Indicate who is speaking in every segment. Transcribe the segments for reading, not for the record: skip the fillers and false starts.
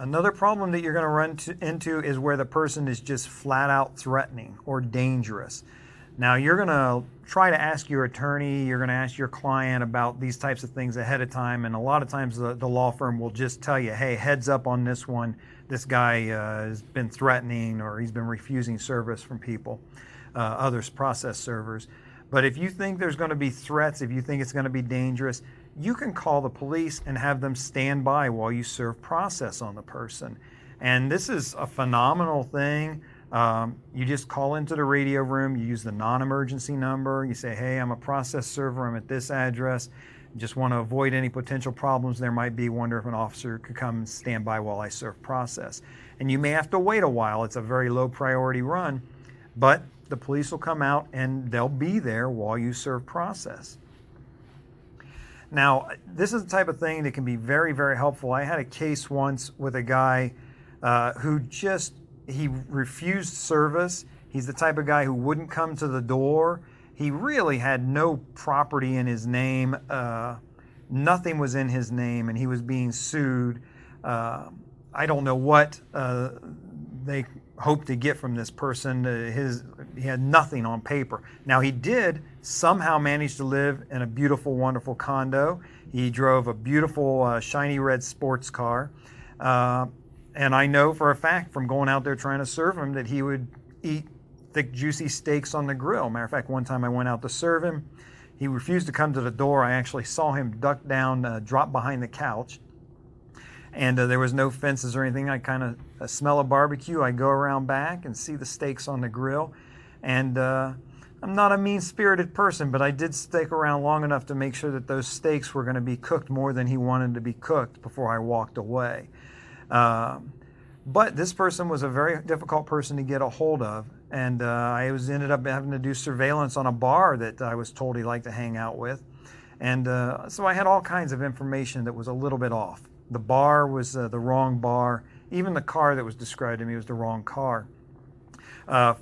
Speaker 1: Another problem that you're going to into is where the person is just flat out threatening or dangerous. Now, you're going to try to ask your attorney, you're going to ask your client about these types of things ahead of time, and a lot of times the law firm will just tell you, hey, heads up on this one. This guy has been threatening, or he's been refusing service from people, other process servers. But if you think there's going to be threats, if you think it's going to be dangerous, you can call the police and have them stand by while you serve process on the person. And this is a phenomenal thing. You just call into the radio room, you use the non-emergency number, you say, hey, I'm a process server, I'm at this address, just want to avoid any potential problems there might be, wonder if an officer could come and stand by while I serve process. And you may have to wait a while, it's a very low priority run, but the police will come out and they'll be there while you serve process. Now, this is the type of thing that can be very, very helpful. I had a case once with a guy he refused service. He's the type of guy who wouldn't come to the door. He really had no property in his name. Nothing was in his name, and he was being sued. I don't know what they hoped to get from this person. He had nothing on paper. Now, he did somehow manage to live in a beautiful, wonderful condo. He drove a beautiful, shiny red sports car. And I know for a fact from going out there trying to serve him that he would eat thick, juicy steaks on the grill. Matter of fact, one time I went out to serve him. He refused to come to the door. I actually saw him duck down, drop behind the couch. And there was no fences or anything. I kind of smell a barbecue. I go around back and see the steaks on the grill. And I'm not a mean-spirited person, but I did stick around long enough to make sure that those steaks were going to be cooked more than he wanted to be cooked before I walked away. But this person was a very difficult person to get a hold of, and I ended up having to do surveillance on a bar that I was told he liked to hang out with. And so I had all kinds of information that was a little bit off. The bar was the wrong bar. Even the car that was described to me was the wrong car.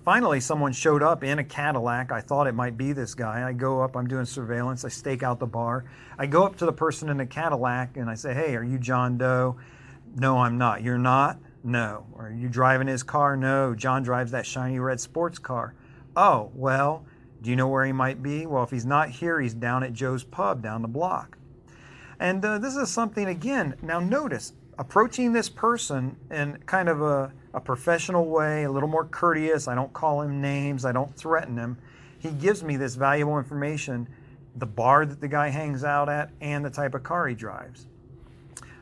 Speaker 1: Finally, someone showed up in a Cadillac. I thought it might be this guy. I go up, I'm doing surveillance, I stake out the bar. I go up to the person in the Cadillac and I say, hey, are you John Doe? No, I'm not. You're not? No. Are you driving his car? No. John drives that shiny red sports car. Oh, well, do you know where he might be? Well, if he's not here, he's down at Joe's Pub down the block. And this is something, again, now notice, approaching this person in kind of a professional way, a little more courteous. I don't call him names. I don't threaten him. He gives me this valuable information, the bar that the guy hangs out at and the type of car he drives.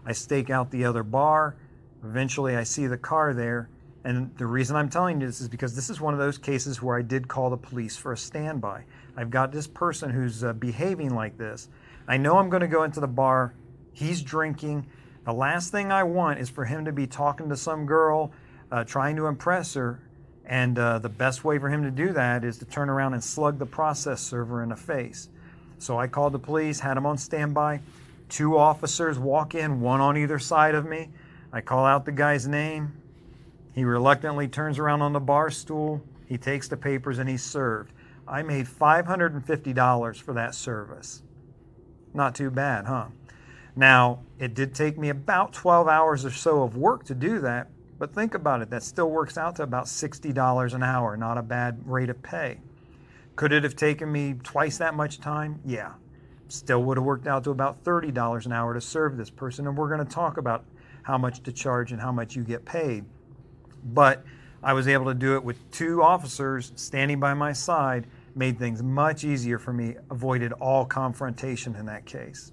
Speaker 1: I stake out the other bar. Eventually, I see the car there. And the reason I'm telling you this is because this is one of those cases where I did call the police for a standby. I've got this person who's behaving like this. I know I'm going to go into the bar. He's drinking. The last thing I want is for him to be talking to some girl, trying to impress her. And the best way for him to do that is to turn around and slug the process server in the face. So I called the police, had him on standby. 2 officers walk in, 1 on either side of me. I call out the guy's name. He reluctantly turns around on the bar stool. He takes the papers and he's served. I made $550 for that service. Not too bad, huh? Now, it did take me about 12 hours or so of work to do that, but think about it. That still works out to about $60 an hour, not a bad rate of pay. Could it have taken me twice that much time? Yeah. Still would have worked out to about $30 an hour to serve this person, and we're going to talk about how much to charge and how much you get paid. But I was able to do it with 2 officers standing by my side, made things much easier for me, avoided all confrontation in that case.